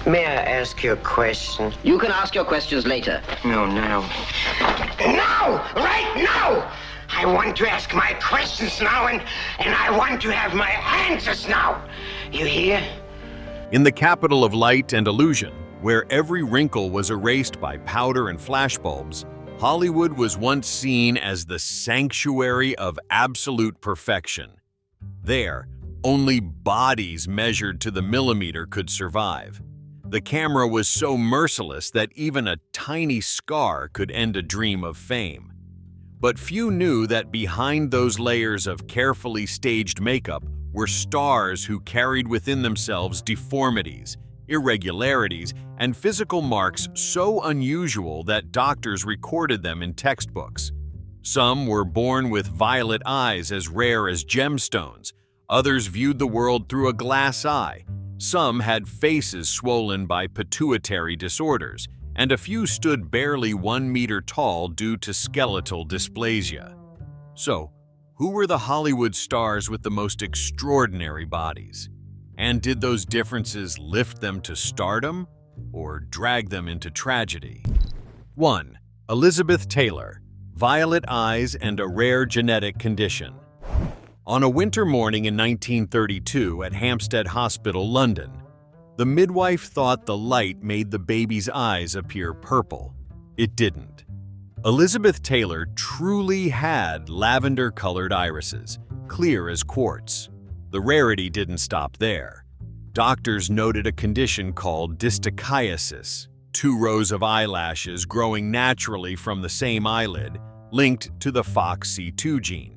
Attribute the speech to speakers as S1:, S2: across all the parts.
S1: May I ask you a question?
S2: You can ask your questions later.
S1: No, now. Now! Right now! I want to ask my questions now, and I want to have my answers now. You hear?
S3: In the capital of light and illusion, where every wrinkle was erased by powder and flashbulbs, Hollywood was once seen as the sanctuary of absolute perfection. There, only bodies measured to the millimeter could survive. The camera was so merciless that even a tiny scar could end a dream of fame. But few knew that behind those layers of carefully staged makeup were stars who carried within themselves deformities, irregularities, and physical marks so unusual that doctors recorded them in textbooks. Some were born with violet eyes as rare as gemstones. Others viewed the world through a glass eye. Some had faces swollen by pituitary disorders, and a few stood barely 1 meter tall due to skeletal dysplasia. So, who were the Hollywood stars with the most extraordinary bodies? And did those differences lift them to stardom or drag them into tragedy? 1. Elizabeth Taylor, violet eyes and a rare genetic condition. On a winter morning in 1932 at Hampstead Hospital, London, the midwife thought the light made the baby's eyes appear purple. It didn't. Elizabeth Taylor truly had lavender-colored irises, clear as quartz. The rarity didn't stop there. Doctors noted a condition called dystichiasis, 2 rows of eyelashes growing naturally from the same eyelid, linked to the FOXC2 gene.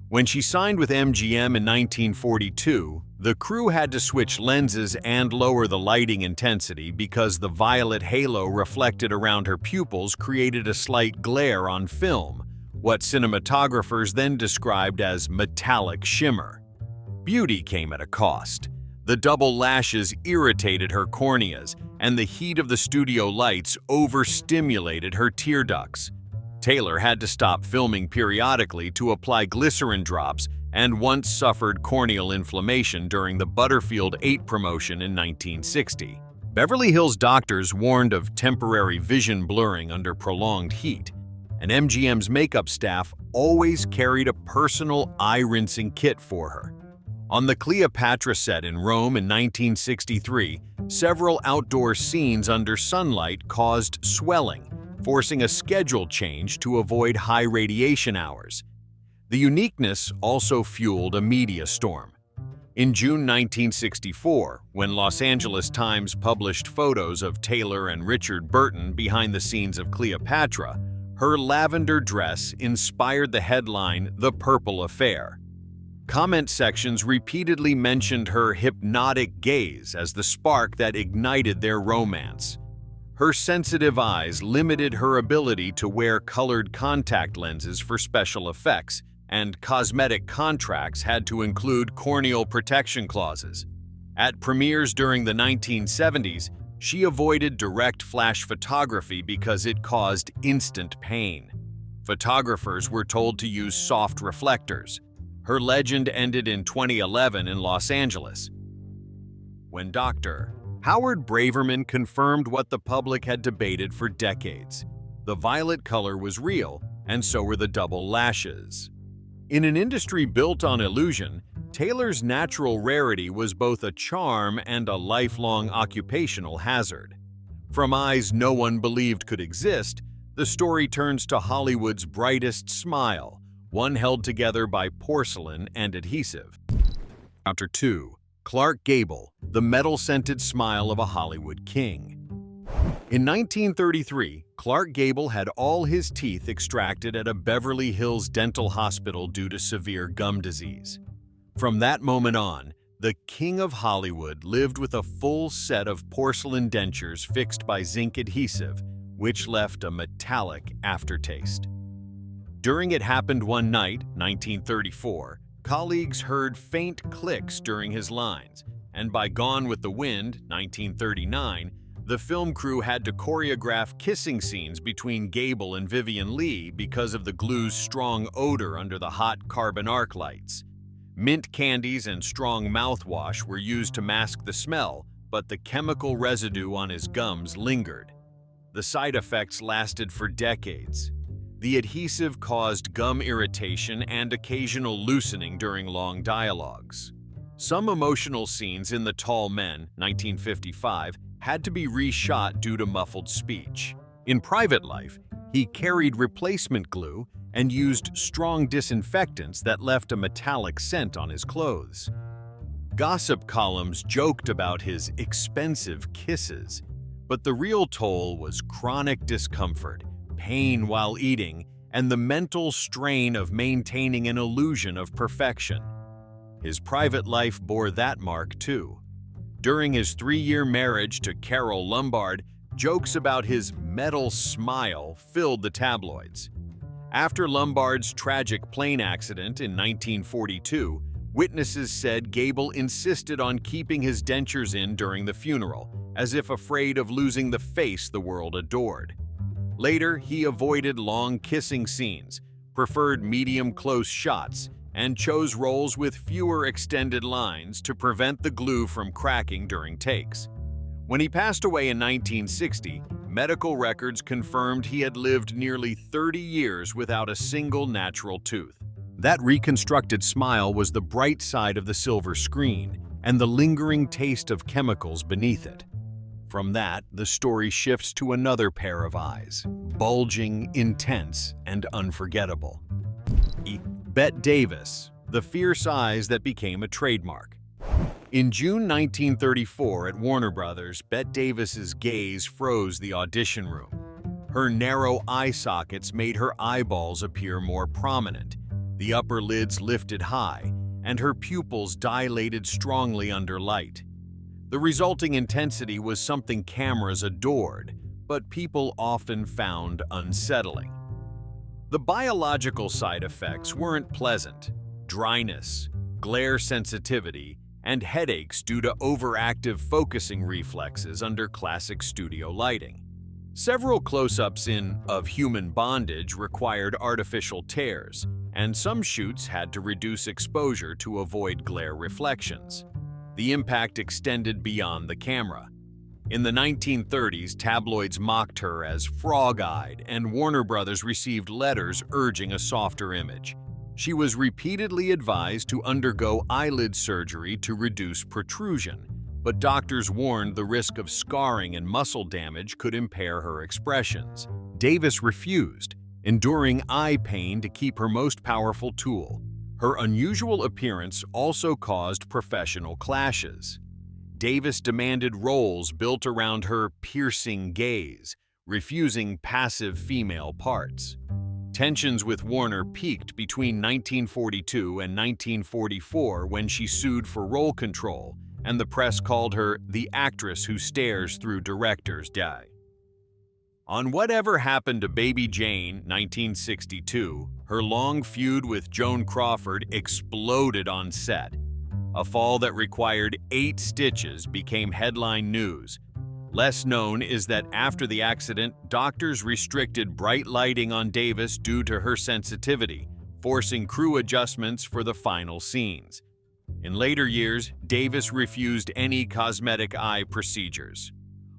S3: When she signed with MGM in 1942, the crew had to switch lenses and lower the lighting intensity because the violet halo reflected around her pupils created a slight glare on film, what cinematographers then described as metallic shimmer. Beauty came at a cost. The double lashes irritated her corneas, and the heat of the studio lights overstimulated her tear ducts. Taylor had to stop filming periodically to apply glycerin drops and once suffered corneal inflammation during the Butterfield 8 promotion in 1960. Beverly Hills doctors warned of temporary vision blurring under prolonged heat, and MGM's makeup staff always carried a personal eye-rinsing kit for her. On the Cleopatra set in Rome in 1963, several outdoor scenes under sunlight caused swelling, forcing a schedule change to avoid high radiation hours. The uniqueness also fueled a media storm. In June 1964, when Los Angeles Times published photos of Taylor and Richard Burton behind the scenes of Cleopatra, her lavender dress inspired the headline, "The Purple Affair." Comment sections repeatedly mentioned her hypnotic gaze as the spark that ignited their romance. Her sensitive eyes limited her ability to wear colored contact lenses for special effects, and cosmetic contracts had to include corneal protection clauses. At premieres during the 1970s, she avoided direct flash photography because it caused instant pain. Photographers were told to use soft reflectors. Her legend ended in 2011 in Los Angeles, when Dr. Howard Braverman confirmed what the public had debated for decades. The violet color was real, and so were the double lashes. In an industry built on illusion, Taylor's natural rarity was both a charm and a lifelong occupational hazard. From eyes no one believed could exist, the story turns to Hollywood's brightest smile, one held together by porcelain and adhesive. Chapter 2. Clark Gable, the metal-scented smile of a Hollywood king. In 1933, Clark Gable had all his teeth extracted at a Beverly Hills dental hospital due to severe gum disease. From that moment on, the king of Hollywood lived with a full set of porcelain dentures fixed by zinc adhesive, which left a metallic aftertaste. During It Happened One Night, 1934, colleagues heard faint clicks during his lines, and by Gone with the Wind, 1939, the film crew had to choreograph kissing scenes between Gable and Vivien Leigh because of the glue's strong odor under the hot carbon arc lights. Mint candies and strong mouthwash were used to mask the smell, but the chemical residue on his gums lingered. The side effects lasted for decades. The adhesive caused gum irritation and occasional loosening during long dialogues. Some emotional scenes in The Tall Men, 1955, had to be reshot due to muffled speech. In private life, he carried replacement glue and used strong disinfectants that left a metallic scent on his clothes. Gossip columns joked about his expensive kisses, but the real toll was chronic discomfort, pain while eating, and the mental strain of maintaining an illusion of perfection. His private life bore that mark too. During his 3-year marriage to Carole Lombard, jokes about his metal smile filled the tabloids. After Lombard's tragic plane accident in 1942, witnesses said Gable insisted on keeping his dentures in during the funeral, as if afraid of losing the face the world adored. Later, he avoided long kissing scenes, preferred medium-close shots, and chose roles with fewer extended lines to prevent the glue from cracking during takes. When he passed away in 1960, medical records confirmed he had lived nearly 30 years without a single natural tooth. That reconstructed smile was the bright side of the silver screen and the lingering taste of chemicals beneath it. From that, the story shifts to another pair of eyes, bulging, intense, and unforgettable. Bette Davis, the fierce eyes that became a trademark. In June 1934 at Warner Brothers, Bette Davis's gaze froze the audition room. Her narrow eye sockets made her eyeballs appear more prominent, the upper lids lifted high, and her pupils dilated strongly under light. The resulting intensity was something cameras adored, but people often found unsettling. The biological side effects weren't pleasant: dryness, glare sensitivity, and headaches due to overactive focusing reflexes under classic studio lighting. Several close-ups in Of Human Bondage required artificial tears, and some shoots had to reduce exposure to avoid glare reflections. The impact extended beyond the camera. In the 1930s, tabloids mocked her as frog-eyed, and Warner Brothers received letters urging a softer image. She was repeatedly advised to undergo eyelid surgery to reduce protrusion, but doctors warned the risk of scarring and muscle damage could impair her expressions. Davis refused, enduring eye pain to keep her most powerful tool. Her unusual appearance also caused professional clashes. Davis demanded roles built around her piercing gaze, refusing passive female parts. Tensions with Warner peaked between 1942 and 1944 when she sued for role control, and the press called her the actress who stares through director's eye. On Whatever Happened to Baby Jane, 1962, her long feud with Joan Crawford exploded on set. A fall that required 8 stitches became headline news. Less known is that after the accident, doctors restricted bright lighting on Davis due to her sensitivity, forcing crew adjustments for the final scenes. In later years, Davis refused any cosmetic eye procedures.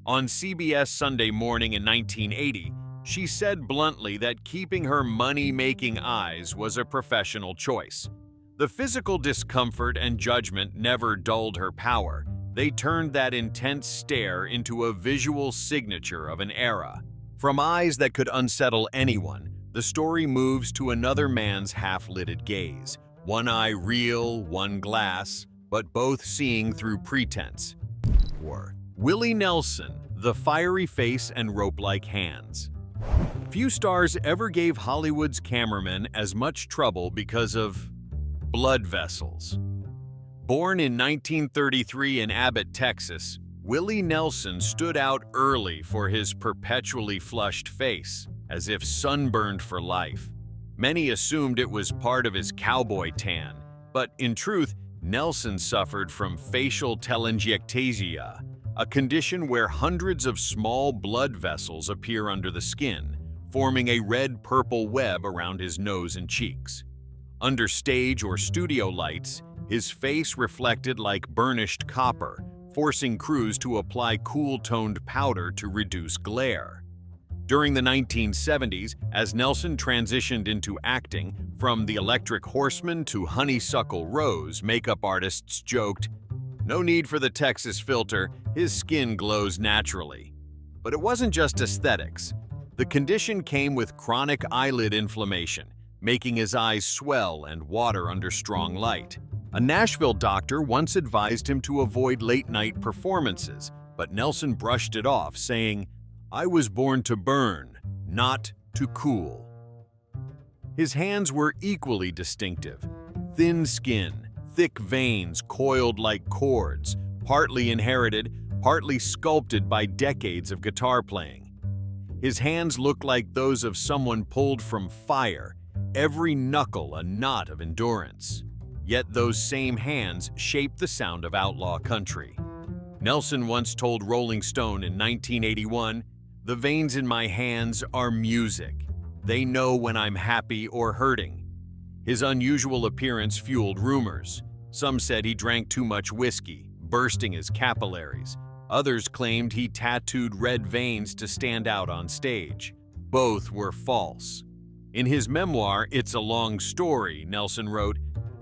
S3: On CBS Sunday Morning in 1980, she said bluntly that keeping her money-making eyes was a professional choice. The physical discomfort and judgment never dulled her power. They turned that intense stare into a visual signature of an era. From eyes that could unsettle anyone, the story moves to another man's half-lidded gaze. One eye real, one glass, but both seeing through pretense. Or Willie Nelson, the fiery face and rope-like hands. Few stars ever gave Hollywood's cameramen as much trouble because of blood vessels. Born in 1933 in Abbott, Texas, Willie Nelson stood out early for his perpetually flushed face, as if sunburned for life. Many assumed it was part of his cowboy tan, but in truth, Nelson suffered from facial telangiectasia, a condition where hundreds of small blood vessels appear under the skin, forming a red-purple web around his nose and cheeks. Under stage or studio lights, his face reflected like burnished copper, forcing crews to apply cool-toned powder to reduce glare. During the 1970s, as Nelson transitioned into acting, from the Electric Horseman to Honeysuckle Rose, makeup artists joked, "No need for the Texas filter, his skin glows naturally." But it wasn't just aesthetics. The condition came with chronic eyelid inflammation, making his eyes swell and water under strong light. A Nashville doctor once advised him to avoid late-night performances, but Nelson brushed it off, saying, "I was born to burn, not to cool." His hands were equally distinctive. Thin skin, thick veins coiled like cords, partly inherited, partly sculpted by decades of guitar playing. His hands looked like those of someone pulled from fire, every knuckle a knot of endurance. Yet those same hands shaped the sound of outlaw country. Nelson once told Rolling Stone in 1981, "The veins in my hands are music. They know when I'm happy or hurting." His unusual appearance fueled rumors. Some said he drank too much whiskey, bursting his capillaries. Others claimed he tattooed red veins to stand out on stage. Both were false. In his memoir, It's a Long Story, Nelson wrote,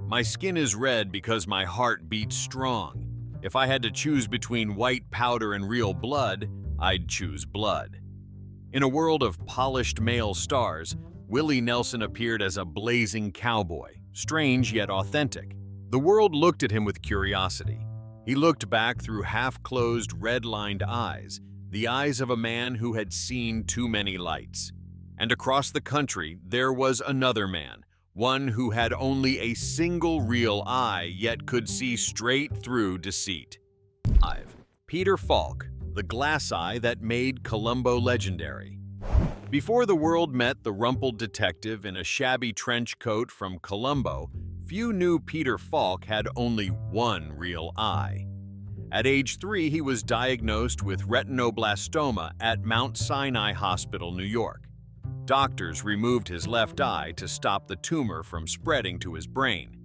S3: "My skin is red because my heart beats strong. If I had to choose between white powder and real blood, I'd choose blood." In a world of polished male stars, Willie Nelson appeared as a blazing cowboy, strange yet authentic. The world looked at him with curiosity. He looked back through half-closed, red-lined eyes, the eyes of a man who had seen too many lights. And across the country, there was another man, one who had only a single real eye, yet could see straight through deceit. 5. Peter Falk, the glass eye that made Columbo legendary. Before the world met the rumpled detective in a shabby trench coat from Columbo, few knew Peter Falk had only one real eye. At age 3, he was diagnosed with retinoblastoma at Mount Sinai Hospital, New York. Doctors removed his left eye to stop the tumor from spreading to his brain.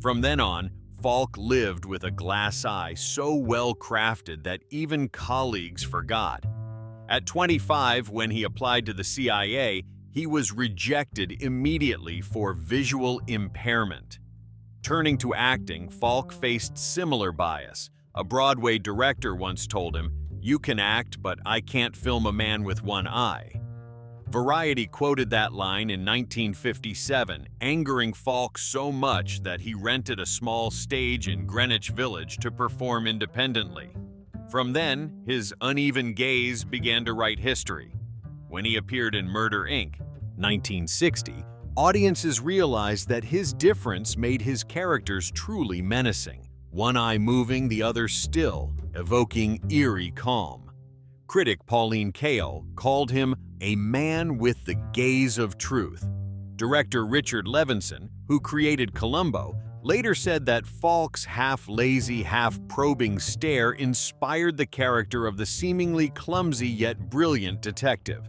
S3: From then on, Falk lived with a glass eye so well crafted that even colleagues forgot. At 25, when he applied to the CIA, he was rejected immediately for visual impairment. Turning to acting, Falk faced similar bias. A Broadway director once told him, "You can act, but I can't film a man with one eye." Variety quoted that line in 1957, angering Falk so much that he rented a small stage in Greenwich Village to perform independently. From then, his uneven gaze began to write history. When he appeared in Murder, Inc., 1960, audiences realized that his difference made his characters truly menacing, one eye moving, the other still, evoking eerie calm. Critic Pauline Kael called him a man with the gaze of truth. Director Richard Levinson, who created Columbo, later said that Falk's half-lazy, half-probing stare inspired the character of the seemingly clumsy yet brilliant detective.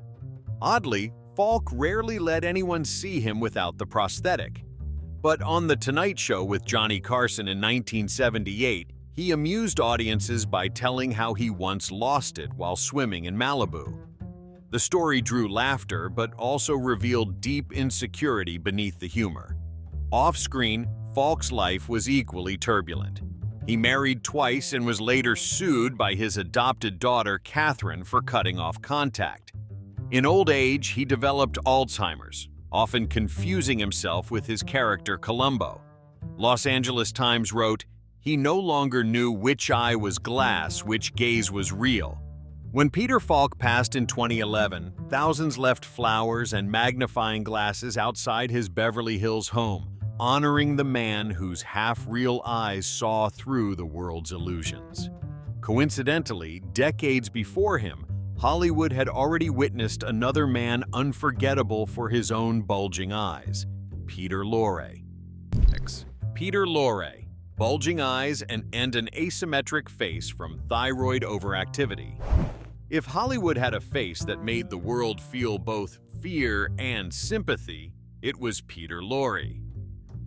S3: Oddly, Falk rarely let anyone see him without the prosthetic. But on The Tonight Show with Johnny Carson in 1978, he amused audiences by telling how he once lost it while swimming in Malibu. The story drew laughter, but also revealed deep insecurity beneath the humor. Off-screen, Falk's life was equally turbulent. He married twice and was later sued by his adopted daughter, Catherine, for cutting off contact. In old age, he developed Alzheimer's, often confusing himself with his character Columbo. Los Angeles Times wrote, "He no longer knew which eye was glass, which gaze was real." When Peter Falk passed in 2011, thousands left flowers and magnifying glasses outside his Beverly Hills home, honoring the man whose half-real eyes saw through the world's illusions. Coincidentally, decades before him, Hollywood had already witnessed another man unforgettable for his own bulging eyes, Peter Lorre. Peter Lorre, bulging eyes and an asymmetric face from thyroid overactivity. If Hollywood had a face that made the world feel both fear and sympathy, it was Peter Lorre.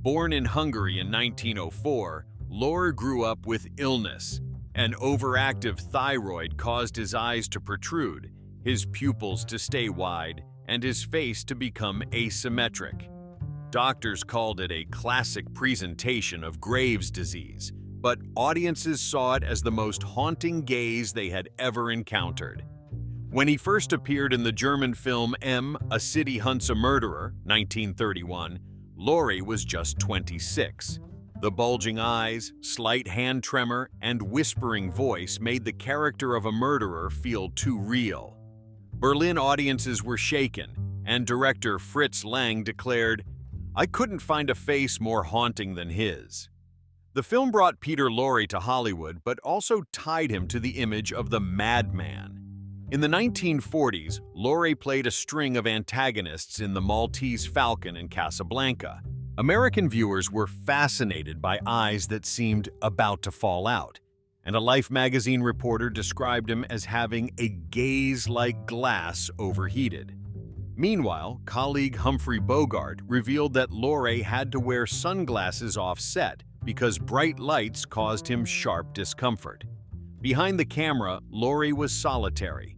S3: Born in Hungary in 1904, Lorre grew up with illness, An overactive thyroid caused his eyes to protrude, his pupils to stay wide, and his face to become asymmetric. Doctors called it a classic presentation of Graves' disease, but audiences saw it as the most haunting gaze they had ever encountered. When he first appeared in the German film M, A City Hunts a Murderer, 1931, Laurie was just 26. The bulging eyes, slight hand tremor, and whispering voice made the character of a murderer feel too real. Berlin audiences were shaken, and director Fritz Lang declared, "I couldn't find a face more haunting than his." The film brought Peter Lorre to Hollywood, but also tied him to the image of the madman. In the 1940s, Lorre played a string of antagonists in The Maltese Falcon and Casablanca. American viewers were fascinated by eyes that seemed about to fall out, and a Life magazine reporter described him as having a gaze like glass overheated. Meanwhile, colleague Humphrey Bogart revealed that Lorre had to wear sunglasses off-set because bright lights caused him sharp discomfort. Behind the camera, Lorre was solitary.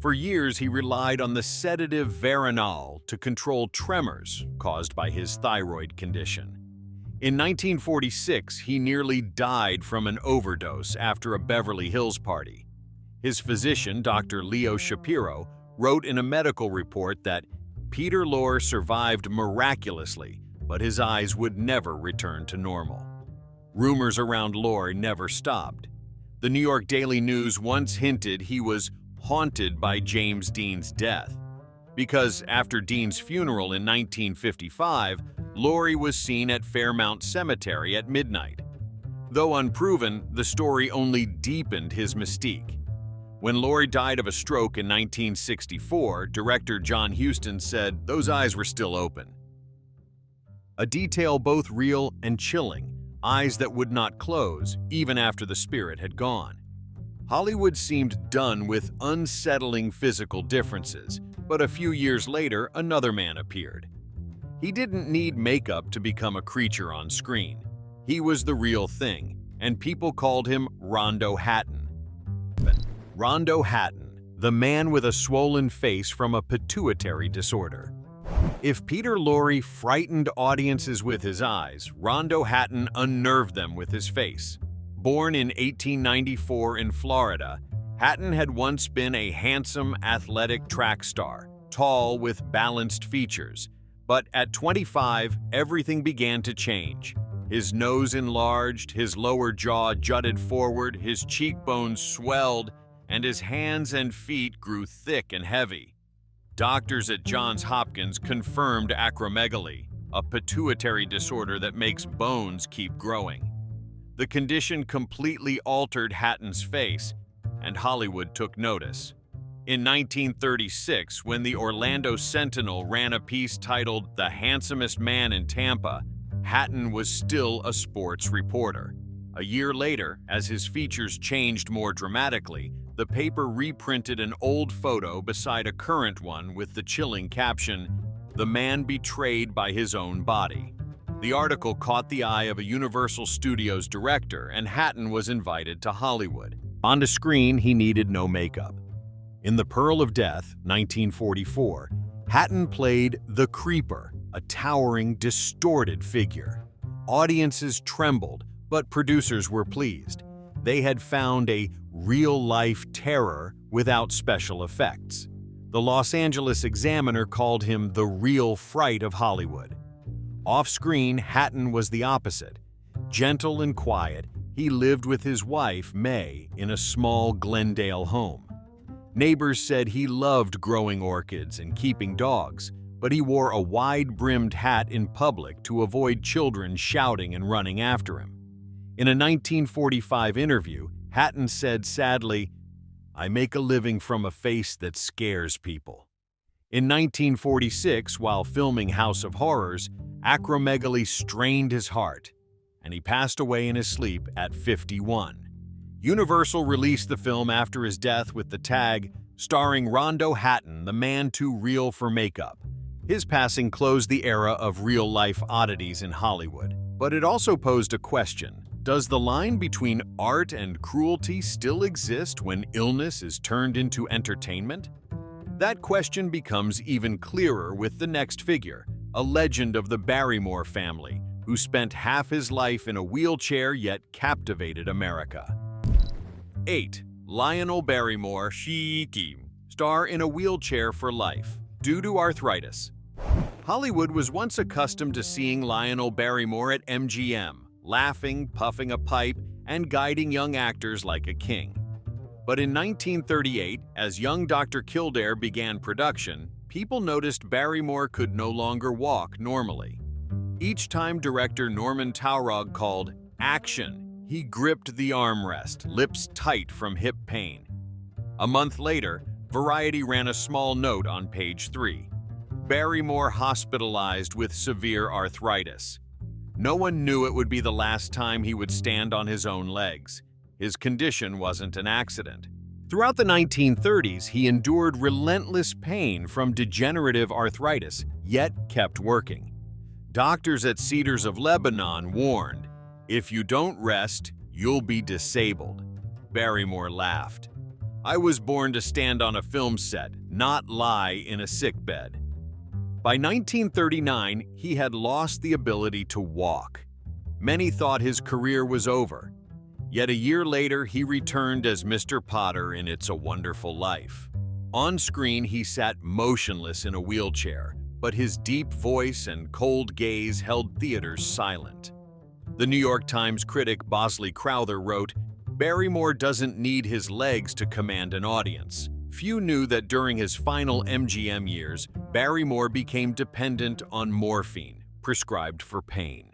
S3: For years, he relied on the sedative Veronal to control tremors caused by his thyroid condition. In 1946, he nearly died from an overdose after a Beverly Hills party. His physician, Dr. Leo Shapiro, wrote in a medical report that Peter Lorre survived miraculously, but his eyes would never return to normal. Rumors around Lorre never stopped. The New York Daily News once hinted he was haunted by James Dean's death, because after Dean's funeral in 1955, Lorre was seen at Fairmount Cemetery at midnight. Though unproven, the story only deepened his mystique. When Lorre died of a stroke in 1964, director John Huston said those eyes were still open. A detail both real and chilling, eyes that would not close even after the spirit had gone. Hollywood seemed done with unsettling physical differences, but a few years later, another man appeared. He didn't need makeup to become a creature on screen. He was the real thing, and people called him Rondo Hatton. Rondo Hatton, the man with a swollen face from a pituitary disorder. If Peter Lorre frightened audiences with his eyes, Rondo Hatton unnerved them with his face. Born in 1894 in Florida, Hatton had once been a handsome, athletic track star, tall with balanced features. But at 25, everything began to change. His nose enlarged, his lower jaw jutted forward, his cheekbones swelled, and his hands and feet grew thick and heavy. Doctors at Johns Hopkins confirmed acromegaly, a pituitary disorder that makes bones keep growing. The condition completely altered Hatton's face, and Hollywood took notice. In 1936, when the Orlando Sentinel ran a piece titled "The Handsomest Man in Tampa," Hatton was still a sports reporter. A year later, as his features changed more dramatically, the paper reprinted an old photo beside a current one with the chilling caption, "The man betrayed by his own body." The article caught the eye of a Universal Studios director, and Hatton was invited to Hollywood. On the screen, he needed no makeup. In The Pearl of Death, 1944, Hatton played the Creeper, a towering, distorted figure. Audiences trembled, but producers were pleased. They had found a real-life terror without special effects. The Los Angeles Examiner called him the real fright of Hollywood. Off-screen, Hatton was the opposite. Gentle and quiet, he lived with his wife, May, in a small Glendale home. Neighbors said he loved growing orchids and keeping dogs, but he wore a wide-brimmed hat in public to avoid children shouting and running after him. In a 1945 interview, Hatton said sadly, "I make a living from a face that scares people." In 1946, while filming House of Horrors, acromegaly strained his heart, and he passed away in his sleep at 51. Universal released the film after his death with the tag, starring Rondo Hatton, the man too real for makeup. His passing closed the era of real-life oddities in Hollywood, but it also posed a question. Does the line between art and cruelty still exist when illness is turned into entertainment? That question becomes even clearer with the next figure, a legend of the Barrymore family, who spent half his life in a wheelchair yet captivated America. 8. Lionel Barrymore, star in a wheelchair for life, due to arthritis. Hollywood was once accustomed to seeing Lionel Barrymore at MGM, laughing, puffing a pipe, and guiding young actors like a king. But in 1938, as young Dr. Kildare began production, people noticed Barrymore could no longer walk normally. Each time director Norman Taurog called "action," he gripped the armrest, lips tight from hip pain. A month later, Variety ran a small note on page 3. Barrymore hospitalized with severe arthritis. No one knew it would be the last time he would stand on his own legs. His condition wasn't an accident. Throughout the 1930s, he endured relentless pain from degenerative arthritis, yet kept working. Doctors at Cedars of Lebanon warned, "If you don't rest, you'll be disabled." Barrymore laughed. "I was born to stand on a film set, not lie in a sickbed." By 1939, he had lost the ability to walk. Many thought his career was over. Yet a year later, he returned as Mr. Potter in It's a Wonderful Life. On screen, he sat motionless in a wheelchair, but his deep voice and cold gaze held theaters silent. The New York Times critic Bosley Crowther wrote, "Barrymore doesn't need his legs to command an audience." Few knew that during his final MGM years, Barrymore became dependent on morphine, prescribed for pain.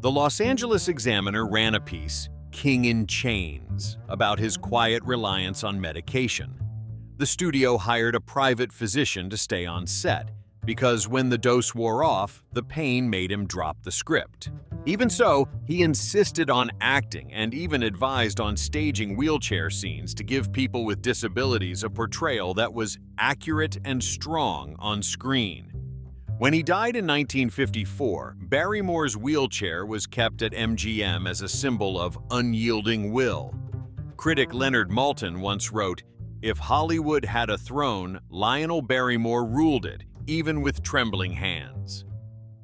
S3: The Los Angeles Examiner ran a piece, "King in Chains," about his quiet reliance on medication. The studio hired a private physician to stay on set, because when the dose wore off, the pain made him drop the script. Even so, he insisted on acting and even advised on staging wheelchair scenes to give people with disabilities a portrayal that was accurate and strong on screen. When he died in 1954, Barrymore's wheelchair was kept at MGM as a symbol of unyielding will. Critic Leonard Maltin once wrote, "If Hollywood had a throne, Lionel Barrymore ruled it, even with trembling hands."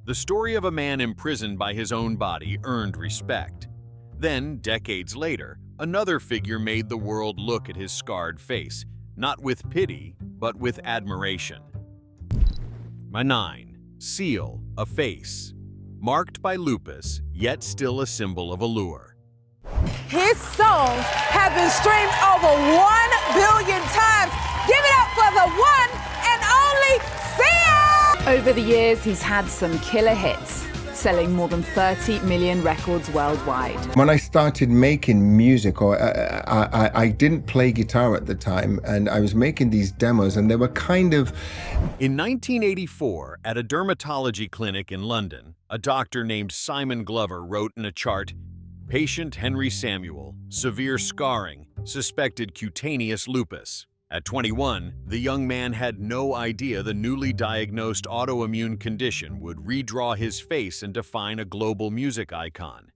S3: The story of a man imprisoned by his own body earned respect. Then, decades later, another figure made the world look at his scarred face, not with pity, but with admiration. 9. Seal, a face. Marked by lupus, yet still a symbol of allure.
S4: His songs have been streamed over 1 billion times. Give it up for the one and only Seal!
S5: Over the years, he's had some killer hits, selling more than 30 million records worldwide.
S6: When I started making music, I didn't play guitar at the time, and I was making these demos, and they were kind of...
S3: In 1984, at a dermatology clinic in London, a doctor named Simon Glover wrote in a chart, "Patient Henry Samuel, severe scarring, suspected cutaneous lupus." At 21, the young man had no idea the newly diagnosed autoimmune condition would redraw his face and define a global music icon.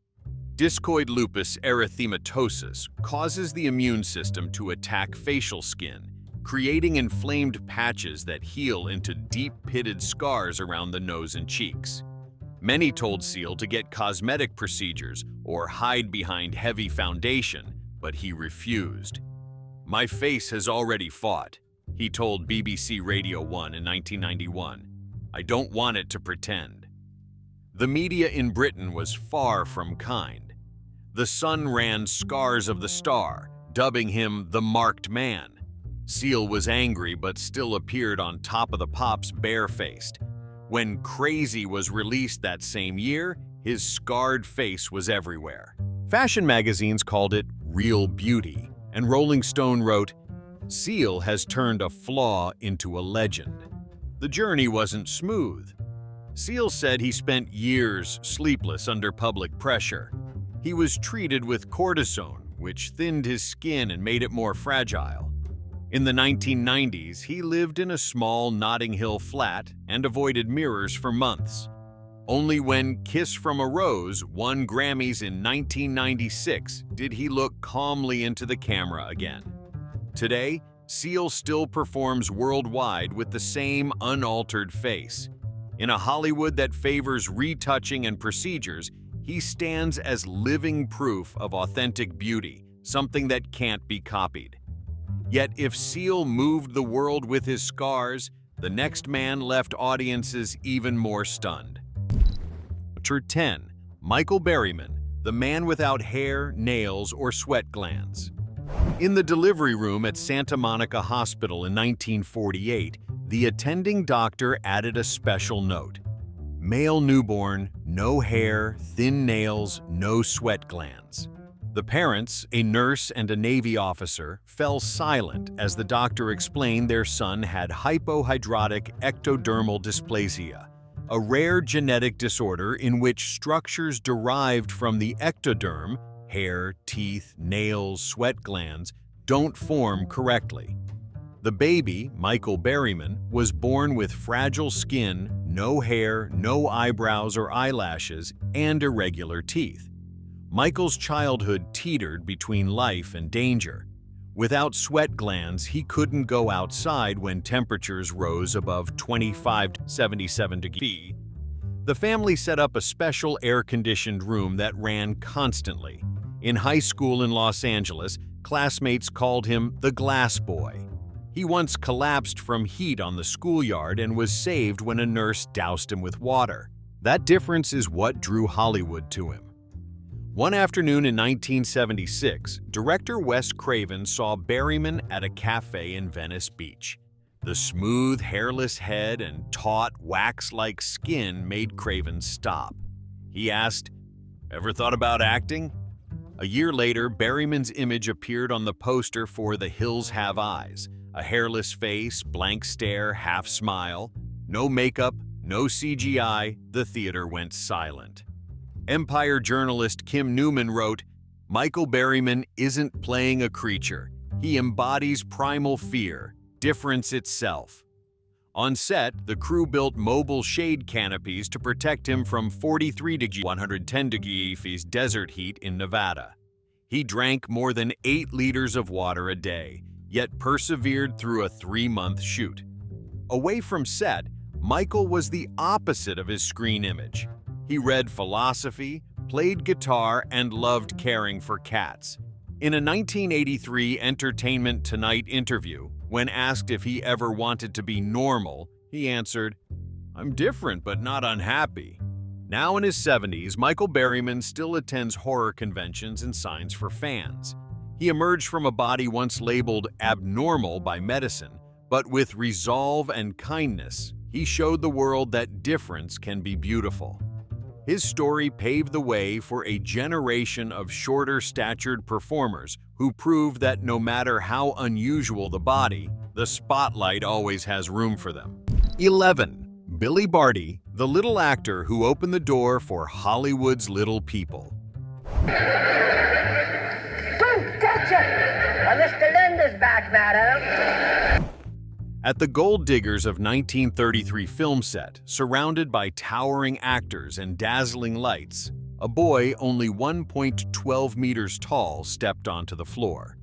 S3: Discoid lupus erythematosus causes the immune system to attack facial skin, creating inflamed patches that heal into deep pitted scars around the nose and cheeks. Many told Seal to get cosmetic procedures or hide behind heavy foundation, but he refused. "My face has already fought," he told BBC Radio 1 in 1991. "I don't want it to pretend." The media in Britain was far from kind. The Sun ran scars of the star, dubbing him the marked man. Seal was angry but still appeared on Top of the Pops barefaced. When Crazy was released that same year, his scarred face was everywhere. Fashion magazines called it real beauty, and Rolling Stone wrote, "Seal has turned a flaw into a legend." The journey wasn't smooth. Seal said he spent years sleepless under public pressure. He was treated with cortisone, which thinned his skin and made it more fragile. In the 1990s, he lived in a small Notting Hill flat and avoided mirrors for months. Only when Kiss from a Rose won Grammys in 1996 did he look calmly into the camera again. Today, Seal still performs worldwide with the same unaltered face. In a Hollywood that favors retouching and procedures, he stands as living proof of authentic beauty, something that can't be copied. Yet if Seal moved the world with his scars, the next man left audiences even more stunned. Chapter 10. Michael Berryman, the man without hair, nails, or sweat glands. In the delivery room at Santa Monica Hospital in 1948, the attending doctor added a special note. Male newborn, no hair, thin nails, no sweat glands. The parents, a nurse and a Navy officer, fell silent as the doctor explained their son had hypohidrotic ectodermal dysplasia, a rare genetic disorder in which structures derived from the ectoderm, hair, teeth, nails, sweat glands, don't form correctly. The baby, Michael Berryman, was born with fragile skin, no hair, no eyebrows or eyelashes, and irregular teeth. Michael's childhood teetered between life and danger. Without sweat glands, he couldn't go outside when temperatures rose above 25 to 77 degrees. The family set up a special air-conditioned room that ran constantly. In high school in Los Angeles, classmates called him the Glass Boy. He once collapsed from heat on the schoolyard and was saved when a nurse doused him with water. That difference is what drew Hollywood to him. One afternoon in 1976, director Wes Craven saw Berryman at a cafe in Venice Beach. The smooth, hairless head and taut, wax-like skin made Craven stop. He asked, "Ever thought about acting?" A year later, Berryman's image appeared on the poster for The Hills Have Eyes, a hairless face, blank stare, half smile. No makeup, no CGI, the theater went silent. Empire journalist Kim Newman wrote, "Michael Berryman isn't playing a creature. He embodies primal fear, difference itself." On set, the crew built mobile shade canopies to protect him from 43 degrees 110 degrees desert heat in Nevada. He drank more than 8 liters of water a day, yet persevered through a 3-month shoot. Away from set, Michael was the opposite of his screen image. He read philosophy, played guitar, and loved caring for cats. In a 1983 Entertainment Tonight interview, when asked if he ever wanted to be normal, he answered, "I'm different but not unhappy." Now in his 70s, Michael Berryman still attends horror conventions and signs for fans. He emerged from a body once labeled abnormal by medicine, but with resolve and kindness, he showed the world that difference can be beautiful. His story paved the way for a generation of shorter-statured performers who proved that no matter how unusual the body, the spotlight always has room for them. 11. Billy Barty, the little actor who opened the door for Hollywood's little people.
S1: Boom! Gotcha! Mr. Linda's back, madam.
S3: At the Gold Diggers of 1933 film set, surrounded by towering actors and dazzling lights, a boy only 1.12 meters tall stepped onto the floor.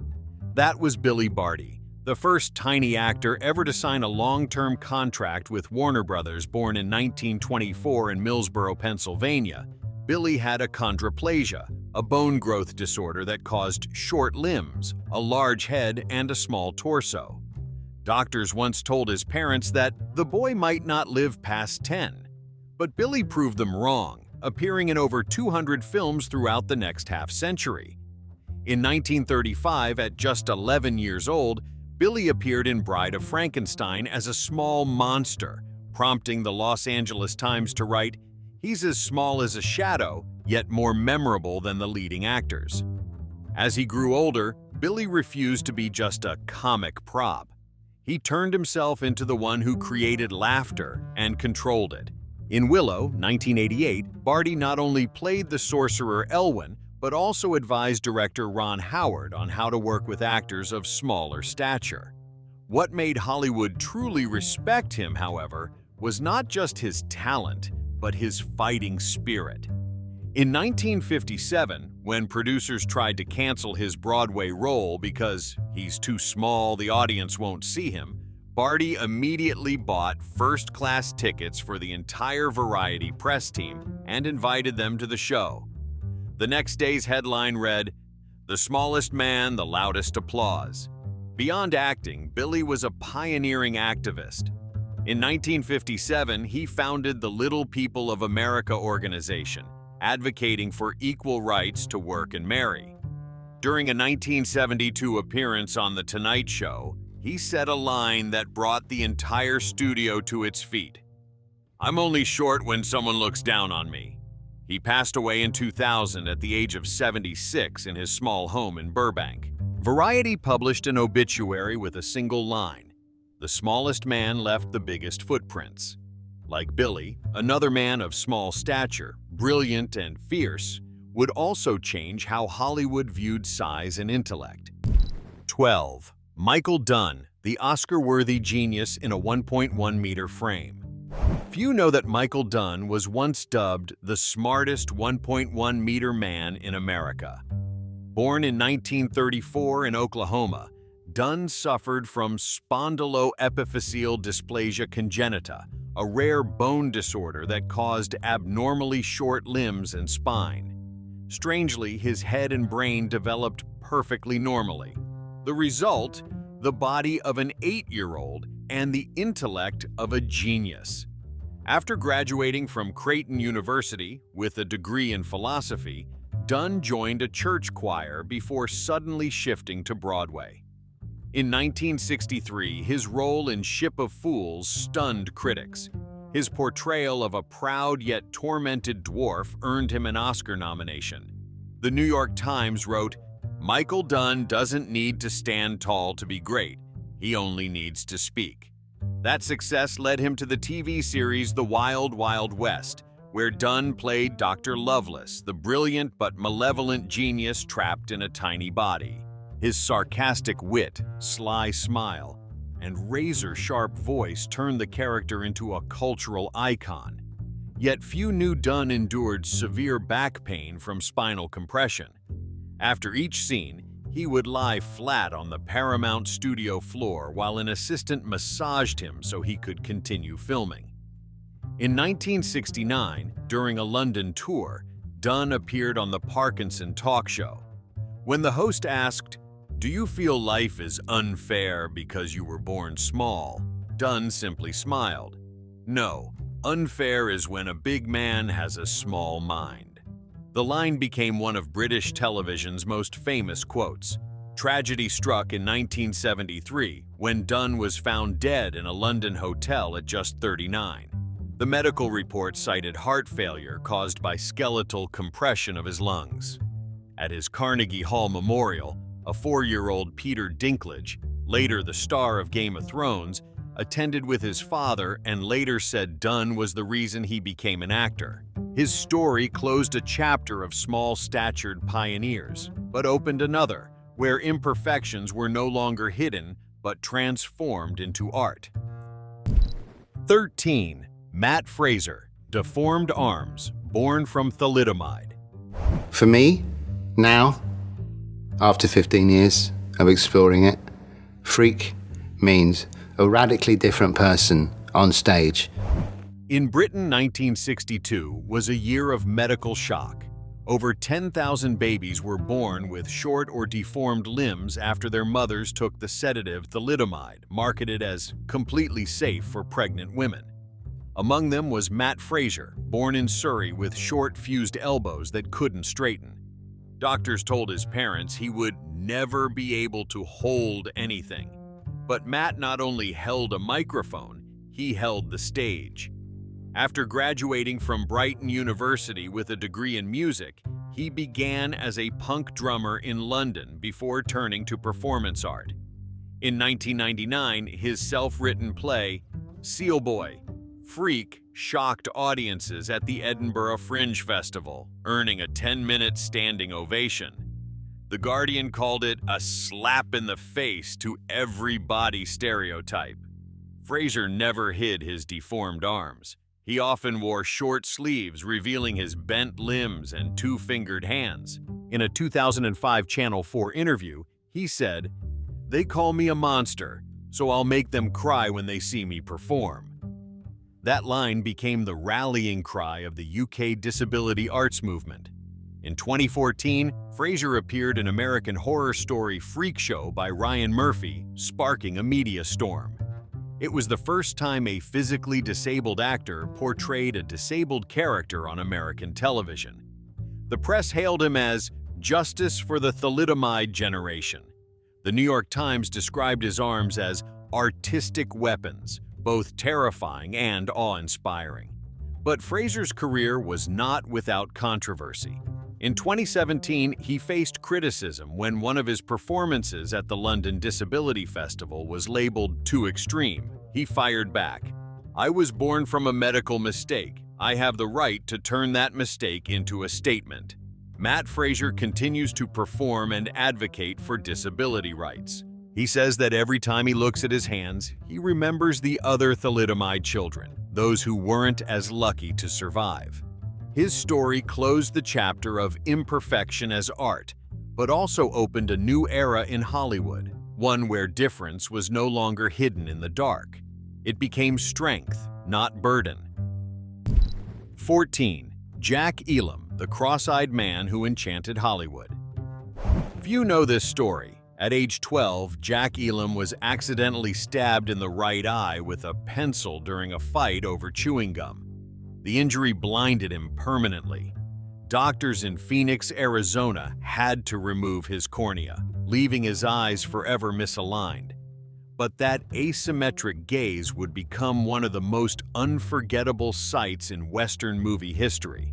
S3: That was Billy Barty, the first tiny actor ever to sign a long-term contract with Warner Brothers. Born in 1924 in Millsboro, Pennsylvania, Billy had achondroplasia, a bone growth disorder that caused short limbs, a large head, and a small torso. Doctors once told his parents that the boy might not live past 10. But Billy proved them wrong, appearing in over 200 films throughout the next half-century. In 1935, at just 11 years old, Billy appeared in Bride of Frankenstein as a small monster, prompting the Los Angeles Times to write, "He's as small as a shadow, yet more memorable than the leading actors." As he grew older, Billy refused to be just a comic prop. He turned himself into the one who created laughter and controlled it. In Willow, 1988, Barty not only played the sorcerer Elwyn, but also advised director Ron Howard on how to work with actors of smaller stature. What made Hollywood truly respect him, however, was not just his talent, but his fighting spirit. In 1957, when producers tried to cancel his Broadway role because he's too small, the audience won't see him, Barty immediately bought first-class tickets for the entire Variety press team and invited them to the show. The next day's headline read, "The smallest man, the loudest applause." Beyond acting, Billy was a pioneering activist. In 1957, he founded the Little People of America organization, advocating for equal rights to work and marry. During a 1972 appearance on The Tonight Show, he said a line that brought the entire studio to its feet. "I'm only short when someone looks down on me." He passed away in 2000 at the age of 76 in his small home in Burbank. Variety published an obituary with a single line, "The smallest man left the biggest footprints." Like Billy, another man of small stature, brilliant and fierce, would also change how Hollywood viewed size and intellect. 12. Michael Dunn, the Oscar-worthy genius in a 1.1-meter frame. Few know that Michael Dunn was once dubbed the smartest 1.1-meter man in America. Born in 1934 in Oklahoma, Dunn suffered from spondyloepiphyseal dysplasia congenita, a rare bone disorder that caused abnormally short limbs and spine. Strangely, his head and brain developed perfectly normally. The result, the body of an 8-year-old and the intellect of a genius. After graduating from Creighton University with a degree in philosophy, Dunn joined a church choir before suddenly shifting to Broadway. In 1963, his role in Ship of Fools stunned critics. His portrayal of a proud yet tormented dwarf earned him an Oscar nomination. The New York Times wrote, "Michael Dunn doesn't need to stand tall to be great. He only needs to speak." That success led him to the TV series The Wild Wild West, where Dunn played Dr. Lovelace, the brilliant but malevolent genius trapped in a tiny body. His sarcastic wit, sly smile, and razor-sharp voice turned the character into a cultural icon. Yet few knew Dunn endured severe back pain from spinal compression. After each scene, he would lie flat on the Paramount studio floor while an assistant massaged him so he could continue filming. In 1969, during a London tour, Dunn appeared on the Parkinson talk show. When the host asked, "Do you feel life is unfair because you were born small?" Dunn simply smiled. "No, unfair is when a big man has a small mind." The line became one of British television's most famous quotes. Tragedy struck in 1973 when Dunn was found dead in a London hotel at just 39. The medical report cited heart failure caused by skeletal compression of his lungs. At his Carnegie Hall memorial, a 4-year-old Peter Dinklage, later the star of Game of Thrones, attended with his father and later said Dunn was the reason he became an actor. His story closed a chapter of small-statured pioneers, but opened another, where imperfections were no longer hidden but transformed into art. 13. Matt Fraser, deformed arms, born from thalidomide.
S7: For me, now, after 15 years of exploring it, freak means a radically different person on stage.
S3: In Britain, 1962 was a year of medical shock. Over 10,000 babies were born with short or deformed limbs after their mothers took the sedative thalidomide, marketed as completely safe for pregnant women. Among them was Matt Fraser, born in Surrey with short, fused elbows that couldn't straighten. Doctors told his parents he would never be able to hold anything. But Matt not only held a microphone, he held the stage. After graduating from Brighton University with a degree in music, he began as a punk drummer in London before turning to performance art. In 1999, his self-written play, Seal Boy, Freak, shocked audiences at the Edinburgh Fringe Festival, earning a 10-minute standing ovation. The Guardian called it a slap in the face to every body stereotype. Fraser never hid his deformed arms. He often wore short sleeves, revealing his bent limbs and two-fingered hands. In a 2005 Channel 4 interview, he said, "They call me a monster, so I'll make them cry when they see me perform." That line became the rallying cry of the UK disability arts movement. In 2014, Fraser appeared in American Horror Story Freak Show by Ryan Murphy, sparking a media storm. It was the first time a physically disabled actor portrayed a disabled character on American television. The press hailed him as justice for the thalidomide generation. The New York Times described his arms as artistic weapons, both terrifying and awe-inspiring. But Fraser's career was not without controversy. In 2017, he faced criticism when one of his performances at the London Disability Festival was labeled too extreme. He fired back, "I was born from a medical mistake. I have the right to turn that mistake into a statement." Matt Fraser continues to perform and advocate for disability rights. He says that every time he looks at his hands, he remembers the other thalidomide children, those who weren't as lucky to survive. His story closed the chapter of imperfection as art, but also opened a new era in Hollywood, one where difference was no longer hidden in the dark. It became strength, not burden. 14. Jack Elam, the cross-eyed man who enchanted Hollywood. Few know this story. At age 12, Jack Elam was accidentally stabbed in the right eye with a pencil during a fight over chewing gum. The injury blinded him permanently. Doctors in Phoenix, Arizona had to remove his cornea, leaving his eyes forever misaligned. But that asymmetric gaze would become one of the most unforgettable sights in Western movie history.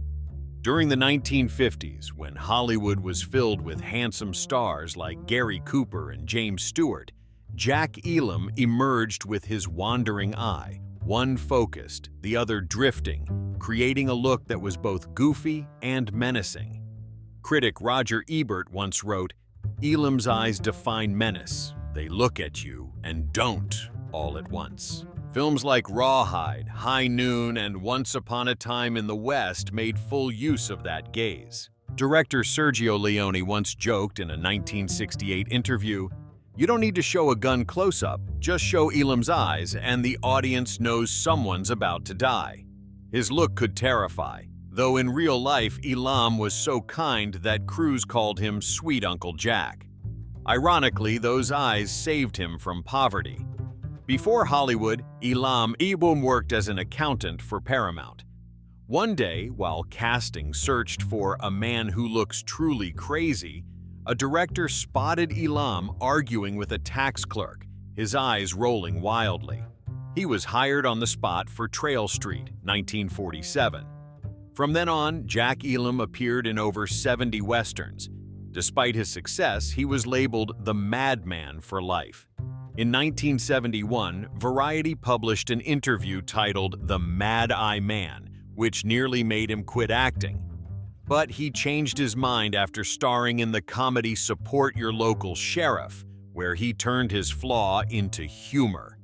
S3: During the 1950s, when Hollywood was filled with handsome stars like Gary Cooper and James Stewart, Jack Elam emerged with his wandering eye, one focused, the other drifting, creating a look that was both goofy and menacing. Critic Roger Ebert once wrote, "Elam's eyes define menace. They look at you and don't all at once." Films like Rawhide, High Noon, and Once Upon a Time in the West made full use of that gaze. Director Sergio Leone once joked in a 1968 interview, "You don't need to show a gun close-up, just show Elam's eyes and the audience knows someone's about to die." His look could terrify, though in real life Elam was so kind that crews called him Sweet Uncle Jack. Ironically, those eyes saved him from poverty. Before Hollywood, Elam worked as an accountant for Paramount. One day, while casting searched for a man who looks truly crazy, a director spotted Elam arguing with a tax clerk, his eyes rolling wildly. He was hired on the spot for Trail Street, 1947. From then on, Jack Elam appeared in over 70 westerns. Despite his success, he was labeled the Madman for life. In 1971, Variety published an interview titled The Mad Eye Man, which nearly made him quit acting. But he changed his mind after starring in the comedy Support Your Local Sheriff, where he turned his flaw into humor.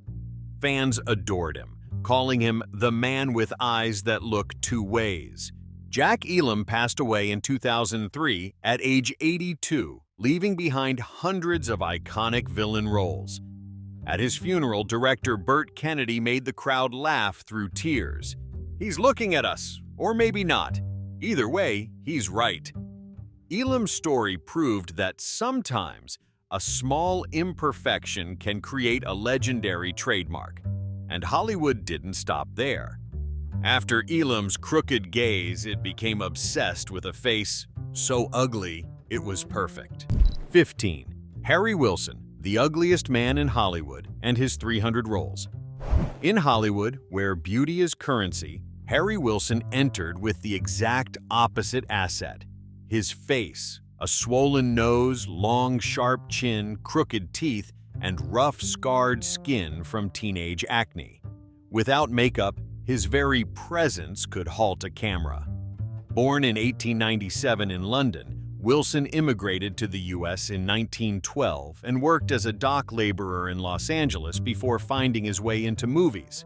S3: Fans adored him, calling him the man with eyes that look two ways. Jack Elam passed away in 2003 at age 82, leaving behind hundreds of iconic villain roles. At his funeral, director Burt Kennedy made the crowd laugh through tears. "He's looking at us, or maybe not. Either way, he's right." Elam's story proved that sometimes a small imperfection can create a legendary trademark, and Hollywood didn't stop there. After Elam's crooked gaze, it became obsessed with a face so ugly it was perfect. 15. Harry Wilson, the ugliest man in Hollywood, and his 300 roles. In Hollywood, where beauty is currency, Harry Wilson entered with the exact opposite asset: his face. A swollen nose, long, sharp chin, crooked teeth, and rough, scarred skin from teenage acne. Without makeup, his very presence could halt a camera. Born in 1897 in London, Wilson immigrated to the U.S. in 1912 and worked as a dock laborer in Los Angeles before finding his way into movies.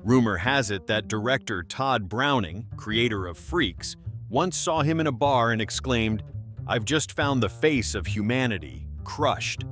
S3: Rumor has it that director Todd Browning, creator of Freaks, once saw him in a bar and exclaimed, "I've just found the face of humanity, crushed."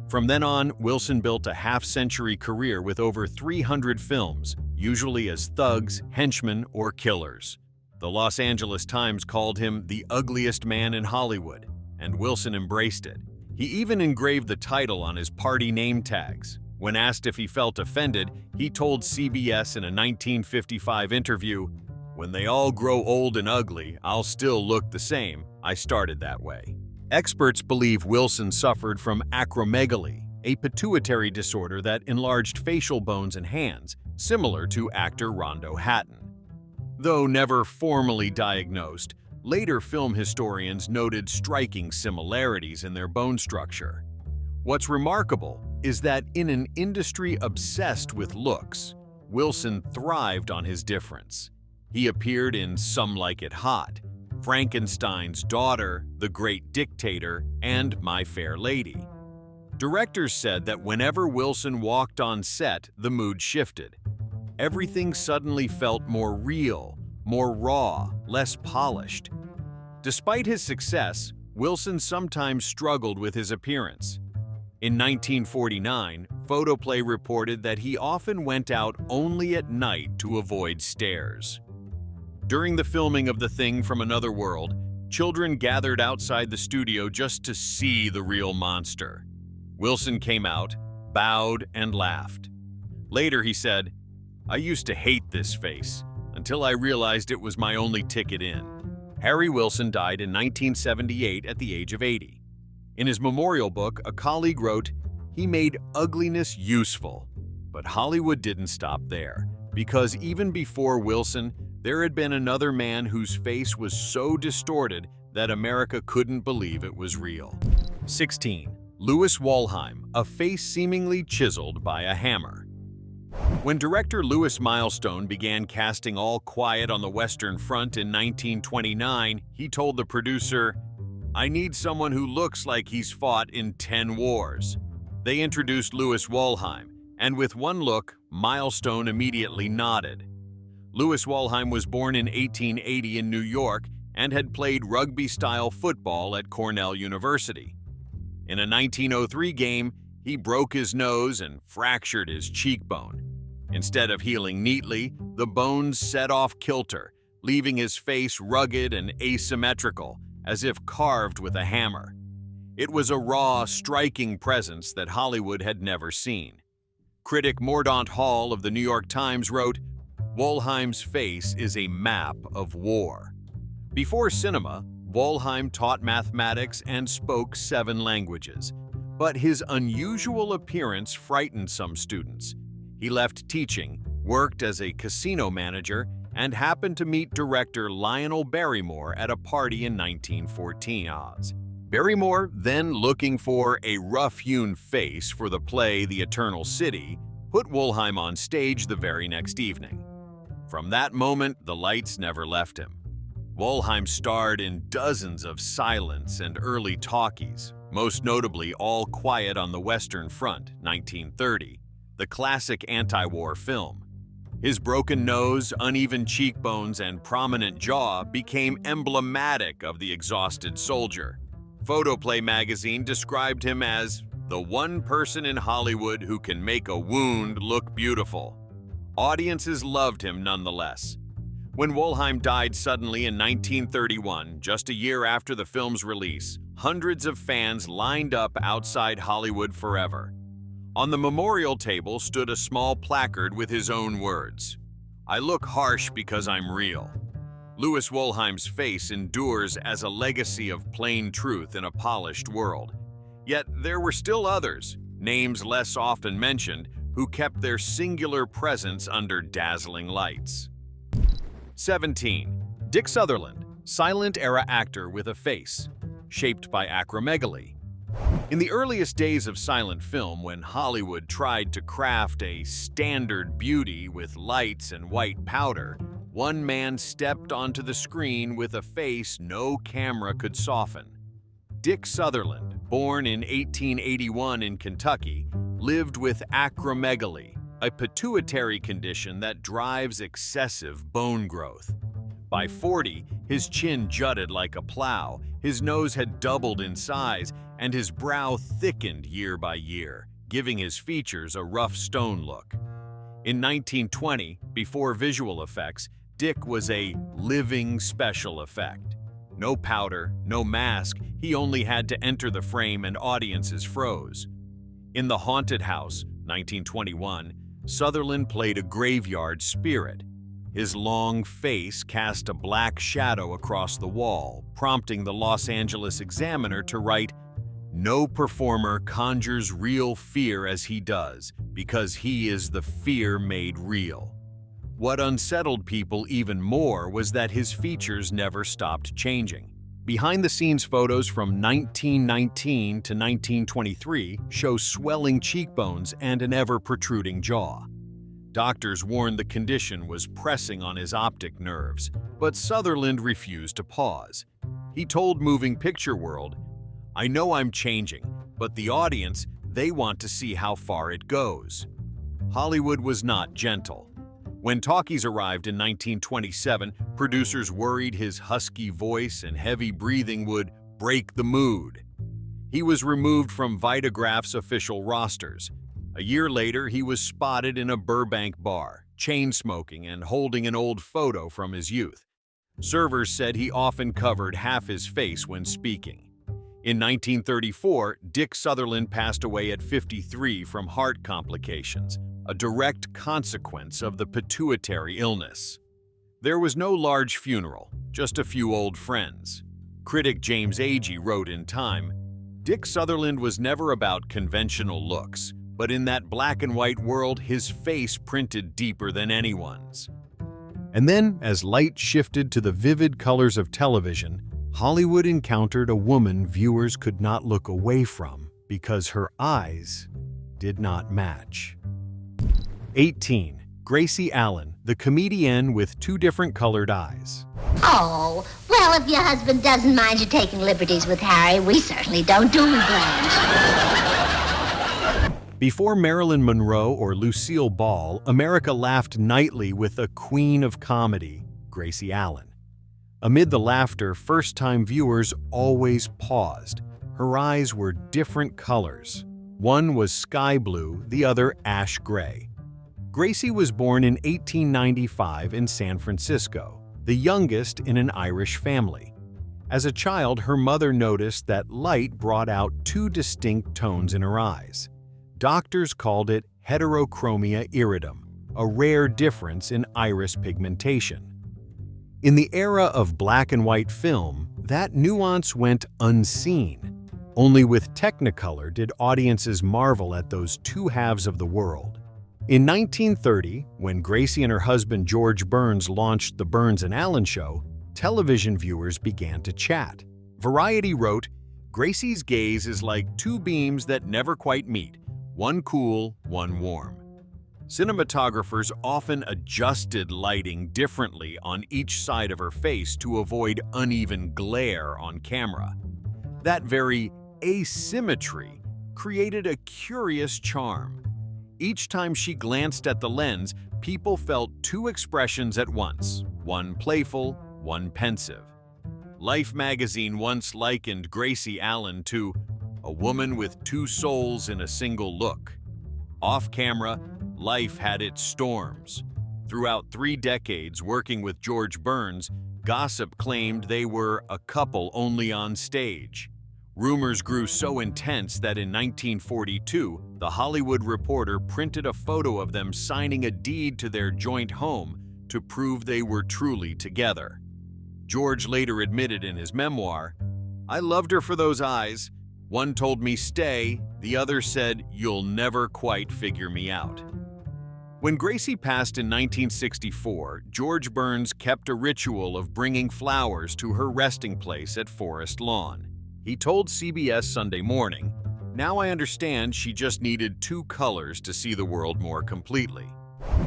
S3: From then on, Wilson built a half-century career with over 300 films, usually as thugs, henchmen, or killers. The Los Angeles Times called him the ugliest man in Hollywood, and Wilson embraced it. He even engraved the title on his party name tags. When asked if he felt offended, he told CBS in a 1955 interview, "When they all grow old and ugly, I'll still look the same. I started that way." Experts believe Wilson suffered from acromegaly, a pituitary disorder that enlarged facial bones and hands, similar to actor Rondo Hatton. Though never formally diagnosed, later film historians noted striking similarities in their bone structure. What's remarkable is that in an industry obsessed with looks, Wilson thrived on his difference. He appeared in Some Like It Hot, Frankenstein's Daughter, The Great Dictator, and My Fair Lady. Directors said that whenever Wilson walked on set, the mood shifted. Everything suddenly felt more real, more raw, less polished. Despite his success, Wilson sometimes struggled with his appearance. In 1949, Photoplay reported that he often went out only at night to avoid stares. During the filming of The Thing from Another World, children gathered outside the studio just to see the real monster. Wilson came out, bowed, and laughed. Later he said, "I used to hate this face, until I realized it was my only ticket in." Harry Wilson died in 1978 at the age of 80. In his memorial book, a colleague wrote, "He made ugliness useful." But Hollywood didn't stop there, because even before Wilson, there had been another man whose face was so distorted that America couldn't believe it was real. 16. Louis Walheim, a face seemingly chiseled by a hammer. When director Louis Milestone began casting All Quiet on the Western Front in 1929, he told the producer, "I need someone who looks like he's fought in 10 wars." They introduced Louis Walheim, and with one look, Milestone immediately nodded. Louis Walheim was born in 1880 in New York and had played rugby-style football at Cornell University. In a 1903 game, he broke his nose and fractured his cheekbone. Instead of healing neatly, the bones set off kilter, leaving his face rugged and asymmetrical, as if carved with a hammer. It was a raw, striking presence that Hollywood had never seen. Critic Mordaunt Hall of the New York Times wrote, "Walheim's face is a map of war." Before cinema, Walheim taught mathematics and spoke 7 languages. But his unusual appearance frightened some students. He left teaching, worked as a casino manager, and happened to meet director Lionel Barrymore at a party in 1914. Barrymore, then looking for a rough-hewn face for the play The Eternal City, put Walheim on stage the very next evening. From that moment, the lights never left him. Walheim starred in dozens of silents and early talkies, most notably All Quiet on the Western Front, 1930, the classic anti-war film. His broken nose, uneven cheekbones, and prominent jaw became emblematic of the exhausted soldier. Photoplay magazine described him as the one person in Hollywood who can make a wound look beautiful. Audiences loved him nonetheless. When Walheim died suddenly in 1931, just a year after the film's release, hundreds of fans lined up outside Hollywood Forever. On the memorial table stood a small placard with his own words, "I look harsh because I'm real." Louis Walheim's face endures as a legacy of plain truth in a polished world. Yet there were still others, names less often mentioned, who kept their singular presence under dazzling lights. 17. Dick Sutherland, silent-era actor with a face, shaped by acromegaly. In the earliest days of silent film, when Hollywood tried to craft a standard beauty with lights and white powder, one man stepped onto the screen with a face no camera could soften. Dick Sutherland, born in 1881 in Kentucky, lived with acromegaly, a pituitary condition that drives excessive bone growth. By 40, his chin jutted like a plow, his nose had doubled in size, and his brow thickened year by year, giving his features a rough stone look. In 1920, before visual effects, Dick was a living special effect. No powder, no mask, he only had to enter the frame and audiences froze. In The Haunted House, 1921, Sutherland played a graveyard spirit. His long face cast a black shadow across the wall, prompting the Los Angeles Examiner to write, "No performer conjures real fear as he does, because he is the fear made real." What unsettled people even more was that his features never stopped changing. Behind-the-scenes photos from 1919 to 1923 show swelling cheekbones and an ever-protruding jaw. Doctors warned the condition was pressing on his optic nerves, but Sutherland refused to pause. He told Moving Picture World, "I know I'm changing, but the audience, they want to see how far it goes." Hollywood was not gentle. When talkies arrived in 1927, producers worried his husky voice and heavy breathing would break the mood. He was removed from Vitagraph's official rosters. A year later, he was spotted in a Burbank bar, chain-smoking and holding an old photo from his youth. Servers said he often covered half his face when speaking. In 1934, Dick Sutherland passed away at 53 from heart complications, a direct consequence of the pituitary illness. There was no large funeral, just a few old friends. Critic James Agee wrote in Time, "Dick Sutherland was never about conventional looks, but in that black and white world, his face printed deeper than anyone's." And then, as light shifted to the vivid colors of television, Hollywood encountered a woman viewers could not look away from because her eyes did not match. 18. Gracie Allen, the comedienne with two different colored eyes.
S8: Oh, well, if your husband doesn't mind you taking liberties with Harry, we certainly don't, do we, Blanche?
S3: Before Marilyn Monroe or Lucille Ball, America laughed nightly with a queen of comedy, Gracie Allen. Amid the laughter, first-time viewers always paused. Her eyes were different colors. One was sky blue, the other ash gray. Gracie was born in 1895 in San Francisco, the youngest in an Irish family. As a child, her mother noticed that light brought out two distinct tones in her eyes. Doctors called it heterochromia iridum, a rare difference in iris pigmentation. In the era of black and white film, that nuance went unseen. Only with Technicolor did audiences marvel at those two halves of the world. In 1930, when Gracie and her husband George Burns launched The Burns and Allen Show, television viewers began to chat. Variety wrote, "Gracie's gaze is like two beams that never quite meet, one cool, one warm." Cinematographers often adjusted lighting differently on each side of her face to avoid uneven glare on camera. That very asymmetry created a curious charm. Each time she glanced at the lens, people felt two expressions at once, one playful, one pensive. Life magazine once likened Gracie Allen to a woman with two souls in a single look. Off camera, Life had its storms. Throughout 3 decades working with George Burns, gossip claimed they were a couple only on stage. Rumors grew so intense that in 1942, The Hollywood Reporter printed a photo of them signing a deed to their joint home to prove they were truly together. George later admitted in his memoir, "I loved her for those eyes. One told me stay, the other said, you'll never quite figure me out." When Gracie passed in 1964, George Burns kept a ritual of bringing flowers to her resting place at Forest Lawn. He told CBS Sunday Morning, "Now I understand she just needed 2 colors to see the world more completely."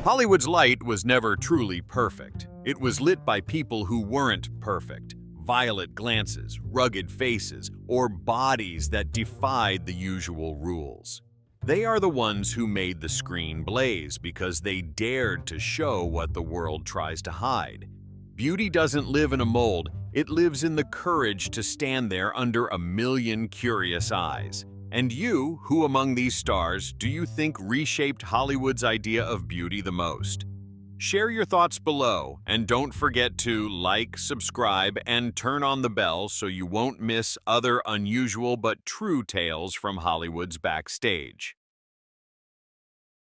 S3: Hollywood's light was never truly perfect. It was lit by people who weren't perfect. Violet glances, rugged faces, or bodies that defied the usual rules. They are the ones who made the screen blaze because they dared to show what the world tries to hide. Beauty doesn't live in a mold, it lives in the courage to stand there under a million curious eyes. And you, who among these stars do you think reshaped Hollywood's idea of beauty the most? Share your thoughts below, and don't forget to like, subscribe, and turn on the bell so you won't miss other unusual but true tales from Hollywood's backstage.